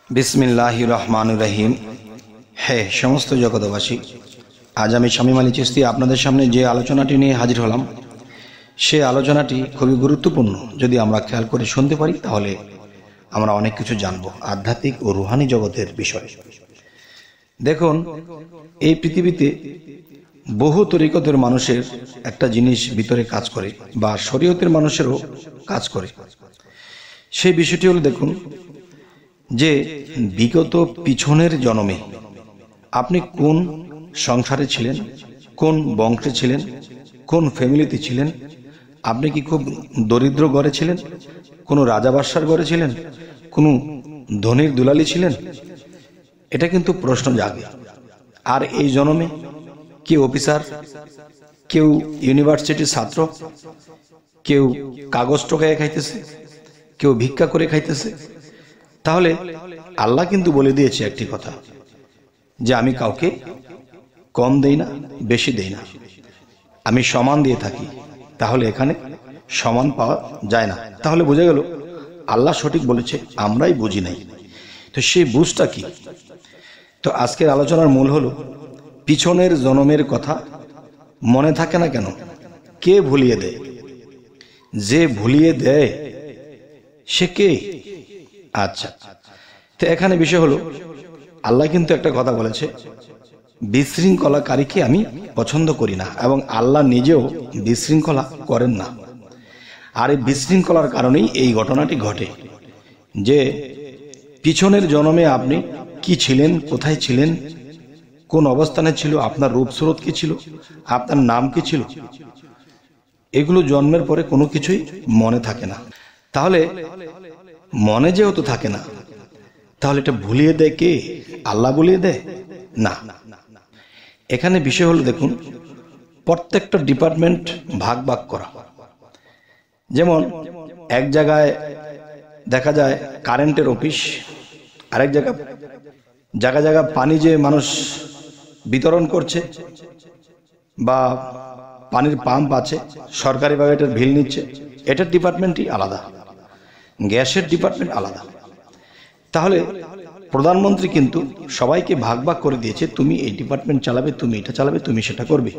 बिस्मिल्लाहिर रहमानिर रहीम। हे समस्त जगतबासी, आज आमी शामीम आली चिश्ती आपनादेर सामने जे आलोचनाटी निये हाजिर हलाम से आलोचनाटी खुबই गुरुत्वपूर्ण। यदि आमरा खेयाल करे शुनते पारी ताहले आमरा अनेक किछु जानबो आध्यात्मिक और रूहानी जगतेर विषय। देखुन এই পৃথিবীতে বহু তরিকতের মানুষের একটা জিনিস ভিতরে কাজ করে বা শরীয়তের মানুষেরও কাজ করে। সেই বিষয়টি হলো দেখুন যে বিগত পিছনের জন্মে আপনি কোন সংসারে ছিলেন, কোন বংশে ছিলেন, কোন ফ্যামিলিতে ছিলেন, আপনি কি খুব দরিদ্র ঘরে ছিলেন, কোনো রাজা বাদশার ঘরে ছিলেন, কোনো ধনীর দুলালি ছিলেন, এটা কিন্তু প্রশ্ন জাগে। আর এই জন্মে কেউ অফিসার, কেউ ইউনিভার্সিটির ছাত্র, কেউ কাগজ টোকায় খাইতেছে, কেউ ভিক্ষা করে খাইতেছে। তাহলে আল্লাহ কিন্তু বলে দিয়েছে একটি কথা যে আমি কাউকে কম দেই না, বেশি দেই না, আমি সমান দিয়ে থাকি। তাহলে এখানে সমান পাওয়া যায় না। তাহলে বোঝা গেল আল্লাহ সঠিক বলেছে, আমরাই বুঝি নাই। তো সেই বুঝটা কি? তো আজকের আলোচনার মূল হলো পিছনের জন্মের কথা মনে থাকে না কেন? কে ভুলিয়ে দেয়? যে ভুলিয়ে দেয় সে কে? আচ্ছা, তো এখানে বিষয় হলো আল্লাহ কিন্তু একটা কথা বলেছে, বিশৃঙ্খলাকারীকে আমি পছন্দ করি না, এবং আল্লাহ নিজেও বিশৃঙ্খলা করেন না। আর এই বিশৃঙ্খলার কারণেই এই ঘটনাটি ঘটে যে পিছনের জন্মে আপনি কি ছিলেন, কোথায় ছিলেন, কোন অবস্থানে ছিল, আপনার রূপস্রোত কি ছিল, আপনার নাম কি ছিল, এগুলো জন্মের পরে কোনো কিছুই মনে থাকে না। তাহলে মনে যেহেতু থাকে না, তাহলে এটা ভুলিয়ে দেয় কে? আল্লাহ ভুলিয়ে দেয় না। এখানে বিষয় হলো দেখুন প্রত্যেকটা ডিপার্টমেন্ট ভাগ ভাগ করা। যেমন এক জায়গায় দেখা যায় কারেন্টের অফিস, আরেক জায়গায় জায়গা পানি যে মানুষ বিতরণ করছে বা পানির পাম্প আছে, সরকারিভাবে এটার বিল নিচ্ছে, এটার ডিপার্টমেন্টই আলাদা, গ্যাসের ডিপার্টমেন্ট আলাদা। তাহলে প্রধানমন্ত্রী কিন্তু সবাইকে ভাগ ভাগ করে দিয়েছে, তুমি এই ডিপার্টমেন্ট চালাবে, তুমি এটা চালাবে, তুমি সেটা করবে।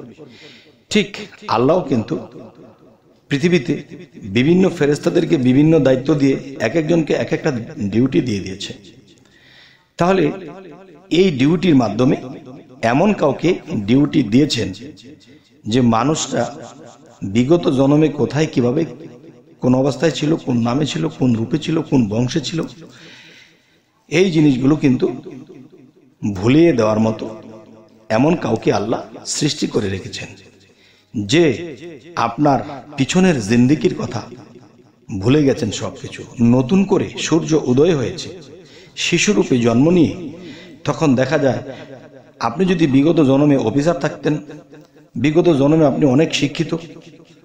ঠিক আল্লাহও কিন্তু পৃথিবীতে বিভিন্ন ফেরেশতাদেরকে বিভিন্ন দায়িত্ব দিয়ে এক একজনকে এক একটা ডিউটি দিয়ে দিয়েছে। তাহলে এই ডিউটির মাধ্যমে এমন কাউকে ডিউটি দিয়েছেন যে মানুষটা বিগত জন্মে কোথায় কিভাবে কোন অবস্থায় ছিল, কোন নামে ছিল, কোন রূপে ছিল, কোন বংশে ছিল, এই জিনিসগুলো কিন্তু ভুলিয়ে দেওয়ার মতো এমন কাউকে আল্লাহ সৃষ্টি করে রেখেছেন যে আপনার পিছনের জিন্দেগির কথা ভুলে গেছেন সবকিছু। নতুন করে সূর্য উদয় হয়েছে, শিশুরূপে জন্ম নিয়ে। তখন দেখা যায় আপনি যদি বিগত জন্মে অফিসার থাকতেন, বিগত জন্মে আপনি অনেক শিক্ষিত,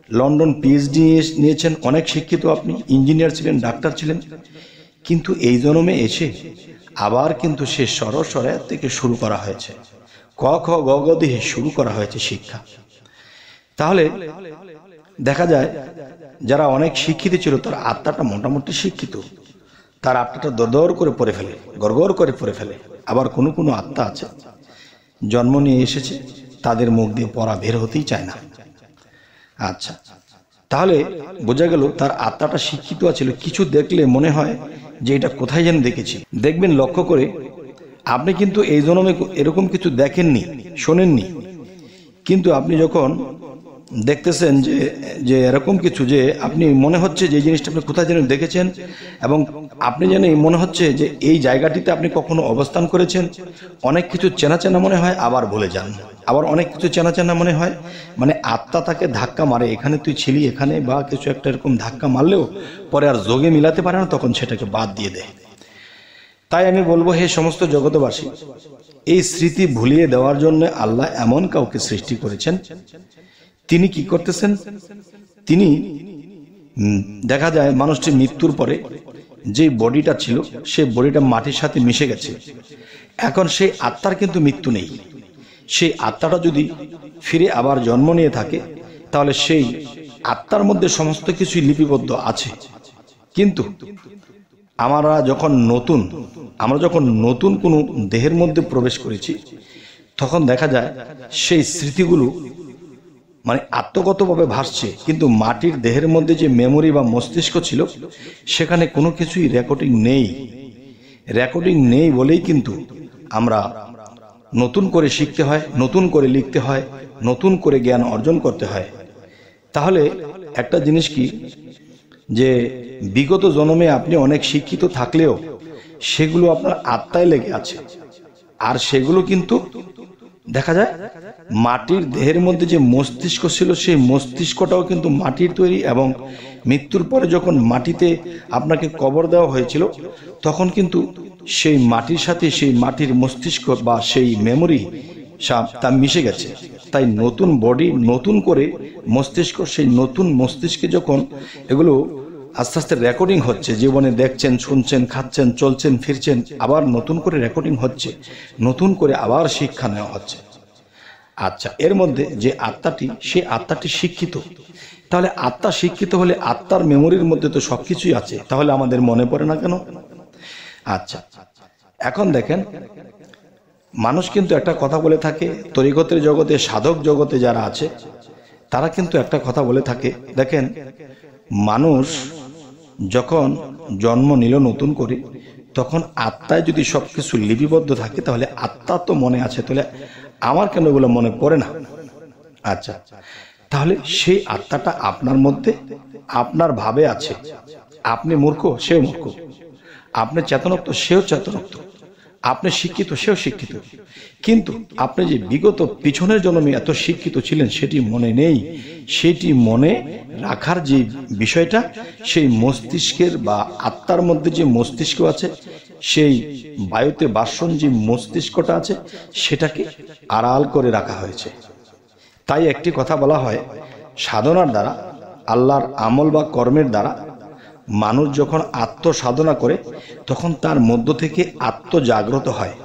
লন্ডন পিএইচডি নিয়েছেন, অনেক শিক্ষিত, আপনি ইঞ্জিনিয়ার ছিলেন, ডাক্তার ছিলেন, কিন্তু এই জন্মে এসে আবার কিন্তু সে সরসরা থেকে শুরু করা হয়েছে, ক খ গ গ দিয়ে শুরু করা হয়েছে শিক্ষা। তাহলে দেখা যায় যারা অনেক শিক্ষিত ছিল তার আত্মাটা মোটামুটি শিক্ষিত, তার আত্মাটা দরদর করে পড়ে ফেলে, গড়গড় করে পড়ে ফেলে। আবার কোনো কোনো আত্মা আছে জন্ম নিয়ে এসেছে, তাদের মুখ দিয়ে পড়া বের হতেই চায় না। আচ্ছা, তাহলে বোঝা গেল তার আত্মাটা শিক্ষিত ছিল। কিছু দেখলে মনে হয় যে এটা কোথায় যেন দেখেছি। দেখবেন লক্ষ্য করে, আপনি কিন্তু এই জন্মে এরকম কিছু দেখেননি, শোনেননি, কিন্তু আপনি যখন দেখতেছেন যে এরকম কিছু, যে আপনি মনে হচ্ছে যে এই জিনিসটা আপনি কোথায় যেন দেখেছেন, এবং আপনি যেন মনে হচ্ছে যে এই জায়গাটিতে আপনি কখনো অবস্থান করেছেন। অনেক কিছু চেনা চেনা মনে হয়, আবার ভুলে যান। আবার অনেক কিছু চেনা চেনা মনে হয়, মানে আত্মা তাকে ধাক্কা মারে, এখানে তুই ছিলি, এখানে, বা কিছু একটা এরকম ধাক্কা মারলেও পরে আর যোগে মিলাতে পারে না, তখন সেটাকে বাদ দিয়ে দেয়। তাই আমি বলবো, হে সমস্ত জগতবাসী, এই স্মৃতি ভুলিয়ে দেওয়ার জন্য আল্লাহ এমন কাউকে সৃষ্টি করেছেন। তিনি কি করতেছেন? তিনি দেখা যায় মানুষটির মৃত্যুর পরে যে বডিটা ছিল সেই বডিটা মাটির সাথে মিশে গেছে। এখন সেই আত্মার কিন্তু মৃত্যু নেই। সেই আত্মাটা যদি ফিরে আবার জন্ম নিয়ে থাকে, তাহলে সেই আত্মার মধ্যে সমস্ত কিছুই লিপিবদ্ধ আছে। কিন্তু আমরা যখন নতুন কোনো দেহের মধ্যে প্রবেশ করেছি, তখন দেখা যায় সেই স্মৃতিগুলো মানে আত্মগতভাবে ভাসছে, কিন্তু মাটির দেহের মধ্যে যে মেমোরি বা মস্তিষ্ক ছিল সেখানে কোনো কিছুই রেকর্ডিং নেই বলেই কিন্তু আমরা নতুন করে শিখতে হয়, নতুন করে লিখতে হয়, নতুন করে জ্ঞান অর্জন করতে হয়। তাহলে একটা জিনিস কি, যে বিগত জন্মে আপনি অনেক শিক্ষিত থাকলেও সেগুলো আপনার আত্মায় লেগে আছে, আর সেগুলো কিন্তু দেখা যায় মাটির দেহের মধ্যে যে মস্তিষ্ক ছিল সেই মস্তিষ্কটাও কিন্তু মাটির তৈরি, এবং মৃত্যুর পরে যখন মাটিতে আপনাকে কবর দেওয়া হয়েছিল তখন কিন্তু সেই মাটির সাথে সেই মাটির মস্তিষ্ক বা সেই মেমোরি তা মিশে গেছে। তাই নতুন বডি, নতুন করে মস্তিষ্ক, সেই নতুন মস্তিষ্কে যখন এগুলো আস্তে আস্তে রেকর্ডিং হচ্ছে, জীবনে দেখছেন, শুনছেন, খাচ্ছেন, চলছেন, ফিরছেন, আবার নতুন করে রেকর্ডিং হচ্ছে, নতুন করে আবার শিক্ষা নেওয়া হচ্ছে। আচ্ছা, এর মধ্যে যে আত্মাটি, সেই আত্মাটি শিক্ষিত। তাহলে আত্মা শিক্ষিত হলে আত্মার মেমোরির মধ্যে তো সবকিছুই আছে, তাহলে আমাদের মনে পড়ে না কেন? আচ্ছা, এখন দেখেন, মানুষ কিন্তু একটা কথা বলে থাকে, তরিকতের জগতে, সাধক জগতে যারা আছে তারা কিন্তু একটা কথা বলে থাকে, দেখেন, মানুষ যখন জন্ম নিল নতুন করে, তখন আত্মায় যদি সবকিছু লিপিবদ্ধ থাকে তাহলে আত্মা তো মনে আছে, তাহলে আমার কেন এগুলো মনে পড়ে না? আচ্ছা, তাহলে সেই আত্মাটা আপনার মধ্যে আপনার ভাবে আছে। আপনি মূর্খ, সেও মূর্খ। আপনি চেতনোক্ত, সেও চেতনোক্ত। আপনি শিক্ষিত, সেও শিক্ষিত। কিন্তু আপনি যে বিগত পিছনের জন্মে এত শিক্ষিত ছিলেন সেটি মনে নেই। সেটি মনে রাখার যে বিষয়টা, সেই মস্তিষ্কের বা আত্মার মধ্যে যে মস্তিষ্ক আছে, সেই বায়ুতে বাসন যে মস্তিষ্কটা আছে, সেটাকে আড়াল করে রাখা হয়েছে। তাই একটি কথা বলা হয়, সাধনার দ্বারা, আল্লাহর আমল বা কর্মের দ্বারা মানুষ যখন আত্মসাধনা করে তখন তার মধ্য থেকে আত্মজাগ্রত হয়।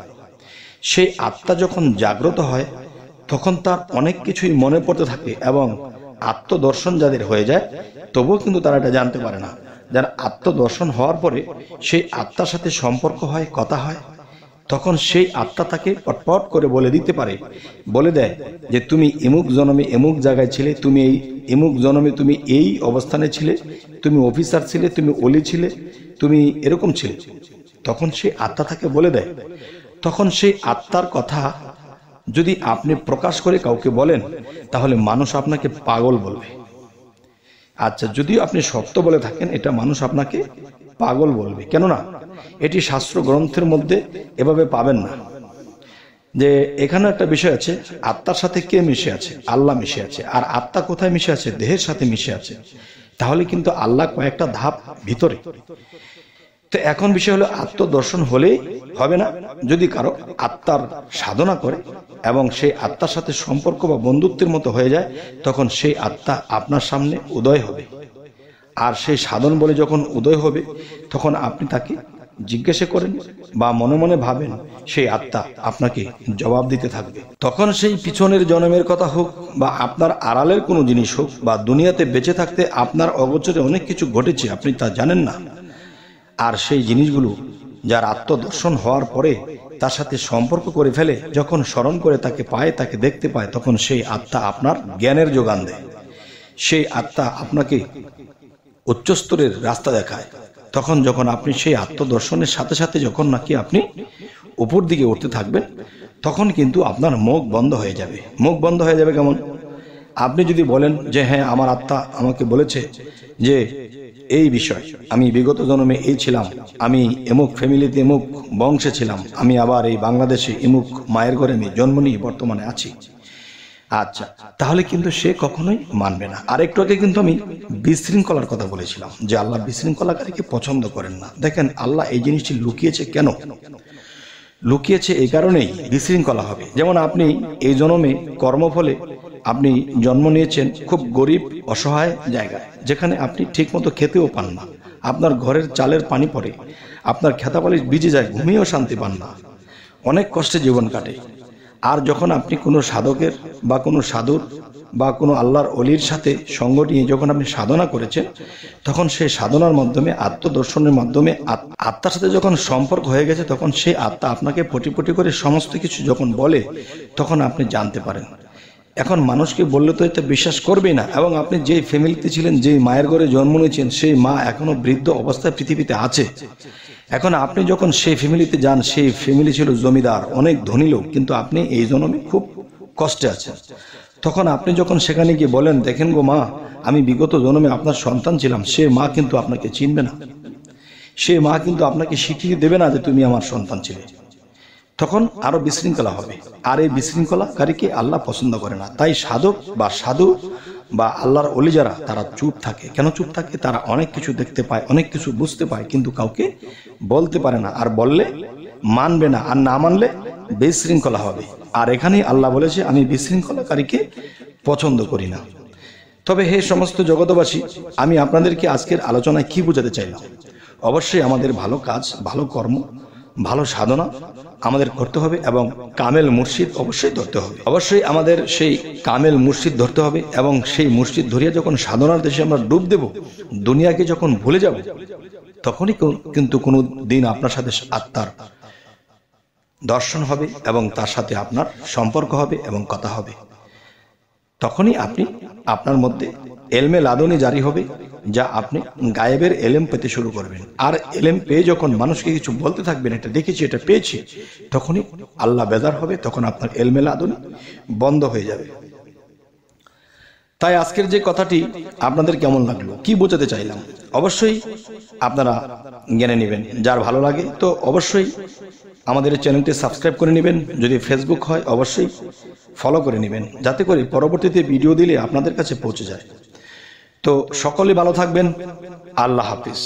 সেই আত্মা যখন জাগ্রত হয় তখন তার অনেক কিছুই মনে পড়তে থাকে, এবং আত্মদর্শন যাদের হয়ে যায় তবুও কিন্তু তারা এটা জানতে পারে না। যার আত্মদর্শন হওয়ার পরে সেই আত্মার সাথে সম্পর্ক হয়, কথা হয়, তখন সেই আত্মা তাকে পটপট করে বলে দেয় যে তুমি এমুক জন্মে এমুক জায়গায় ছিলে, তুমি এই এমুক জন্মে তুমি এই অবস্থানে ছিলে, তুমি অফিসার ছিলে, তুমি ওলি ছিলে, তুমি এরকম ছিলে। তখন সেই আত্মা তাকে বলে দেয়। তখন সেই আত্মার কথা যদি আপনি প্রকাশ করে কাউকে বলেন তাহলে মানুষ আপনাকে পাগল বলবে। আচ্ছা, যদিও আপনি সত্য বলে থাকেন, এটা মানুষ আপনাকে পাগল বলবে। কেননা এটি শাস্ত্র গ্রন্থের মধ্যে এভাবে পাবেন না। যে এখানে একটা বিষয় আছে, আত্মার সাথে কে মিশে আছে? আল্লাহ মিশে আছে। আর আত্মা কোথায় মিশে আছে? দেহের সাথে মিশে আছে। তাহলে কিন্তু আল্লাহ কয়েকটা ধাপ ভিতরে। তো এখন বিষয় হলো, আত্মদর্শন হলেই হবে না। যদি কারো আত্মার সাধনা করে এবং সেই আত্মার সাথে সম্পর্ক বা বন্ধুত্বের মতো হয়ে যায়, তখন সেই আত্মা আপনার সামনে উদয় হবে। আর সেই সাধন বলে যখন উদয় হবে তখন আপনি তাকে জিজ্ঞাসা করেন বা মনে মনে ভাবেন, সেই আত্মা আপনাকে জবাব দিতে থাকবে। তখন সেই পিছনের জন্মের কথা হোক বা আপনার আড়ালের কোনো জিনিস হোক, বা দুনিয়াতে বেঁচে থাকতে আপনার অগোচরে অনেক কিছু ঘটেছে, আপনি তা জানেন না। আর সেই জিনিসগুলো যার আত্মদর্শন হওয়ার পরে তার সাথে সম্পর্ক করে ফেলে, যখন স্মরণ করে তাকে পায়, তাকে দেখতে পায়, তখন সেই আত্মা আপনার জ্ঞানের যোগান দেয়। সেই আত্মা আপনাকে উচ্চস্তরের রাস্তা দেখায়। তখন যখন আপনি সেই আত্মদর্শনের সাথে সাথে যখন নাকি আপনি উপর দিকে উঠতে থাকবেন, তখন কিন্তু আপনার মুখ বন্ধ হয়ে যাবে। মুখ বন্ধ হয়ে যাবে কেমন? আপনি যদি বলেন যে হ্যাঁ, আমার আত্মা আমাকে বলেছে যে এই বিষয়, আমি বিগত জন্মে এই ছিলাম, আমি এমুক ফ্যামিলিতে এমুক বংশে ছিলাম, আমি আবার এই বাংলাদেশে এমুক মায়ের ঘরে আমি জন্ম নিয়ে বর্তমানে আছি। আচ্ছা, তাহলে কিন্তু সে কখনোই মানবে না। আর একটু আগে কিন্তু আমি বিশৃঙ্খলার কথা বলেছিলাম যে আল্লাহ বিশৃঙ্খলাকারীকে পছন্দ করেন না। দেখেন, আল্লাহ এই জিনিসটি লুকিয়েছে কেন? লুকিয়েছে এই কারণেই, বিশৃঙ্খলা হবে। যেমন আপনি এই জন্মে কর্মফলে আপনি জন্ম নিয়েছেন খুব গরিব অসহায় জায়গায়, যেখানে আপনি ঠিকমতো খেতেও পান না, আপনার ঘরের চালের পানি পড়ে, আপনার খেতাবালিশ ভিজে যায়, ঘুমিয়েও শান্তি পান না, অনেক কষ্টে জীবন কাটে। আর যখন আপনি কোনো সাধকের বা কোনো সাধুর বা কোনো আল্লাহর অলির সাথে সঙ্গ নিয়ে যখন আপনি সাধনা করেছেন, তখন সেই সাধনার মাধ্যমে, আত্মদর্শনের মাধ্যমে আত্মার সাথে যখন সম্পর্ক হয়ে গেছে, তখন সেই আত্মা আপনাকে পটি করে সমস্ত কিছু যখন বলে, তখন আপনি জানতে পারেন। এখন মানুষকে বললে তো এটা বিশ্বাস করবেই না। এবং আপনি যেই ফ্যামিলিতে ছিলেন, যেই মায়ের ঘরে জন্ম নিয়েছেন, সেই মা এখনো বৃদ্ধ অবস্থায় পৃথিবীতে আছে। এখন আপনি যখন সেই ফ্যামিলিতে যান, সেই ফ্যামিলি ছিল জমিদার, অনেক ধনী লোক, কিন্তু আপনি এই জন্মে খুব কষ্টে আছেন। তখন আপনি যখন সেখানে গিয়ে বলেন, দেখেন গো মা, আমি বিগত জন্মে আপনার সন্তান ছিলাম, সে মা কিন্তু আপনাকে চিনবে না, সে মা কিন্তু আপনাকে স্বীকৃতি দেবে না যে তুমি আমার সন্তান ছিলে। তখন আরো বিশৃঙ্খলা হবে, আর এই বিশৃঙ্খলাকারীকে আল্লাহ পছন্দ করে না। তাই সাধক বা সাধু বা আল্লাহর ওলি যারা, তারা চুপ থাকে। কেন চুপ থাকে? তারা অনেক কিছু দেখতে পায়, অনেক কিছু বুঝতে পায়, কিন্তু কাউকে বলতে পারে না। আর বললে মানবে না, আর না মানলে বিশৃঙ্খলা হবে। আর এখানেই আল্লাহ বলেছে, আমি বিশৃঙ্খলাকারীকে পছন্দ করি না। তবে হে সমস্ত জগতবাসী, আমি আপনাদেরকে আজকের আলোচনায় কি বোঝাতে চাইলাম? অবশ্যই আমাদের ভালো কাজ, ভালো কর্ম, ভালো সাধনা আমাদের করতে হবে, এবং কামেল মুর্শিদ অবশ্যই ধরতে হবে। অবশ্যই আমাদের সেই কামেল মুর্শিদ ধরতে হবে, এবং সেই মুর্শিদ ধরিয়া যখন সাধনার দেশে আমরা ডুব দেব, দুনিয়াকে যখন ভুলে যাব, তখনই কিন্তু কোনো দিন আপনার সাথে আত্মার দর্শন হবে, এবং তার সাথে আপনার সম্পর্ক হবে এবং কথা হবে। তখনই আপনি আপনার মধ্যে এলমে লাদনী জারি হবে, যা আপনি গায়েবের এলেম পেতে শুরু করবেন। আর এলেম পেয়ে যখন মানুষকে কিছু বলতে থাকবেন, এটা দেখেছি, এটা পেয়েছি, তখনই আল্লাহ বেজার হবে, তখন আপনার এলমে লাদনী বন্ধ হয়ে যাবে। তাই আজকের যে কথাটি আপনাদের কেমন লাগলো, কি বোঝাতে চাইলাম, অবশ্যই আপনারা জেনে নেবেন। যার ভালো লাগে তো অবশ্যই আমাদের চ্যানেলটি সাবস্ক্রাইব করে নেবেন। যদি ফেসবুক হয় অবশ্যই ফলো করে নেবেন, যাতে করে পরবর্তীতে ভিডিও দিলে আপনাদের কাছে পৌঁছে যায়। তো সকলে ভালো থাকবেন। আল্লাহ হাফিজ।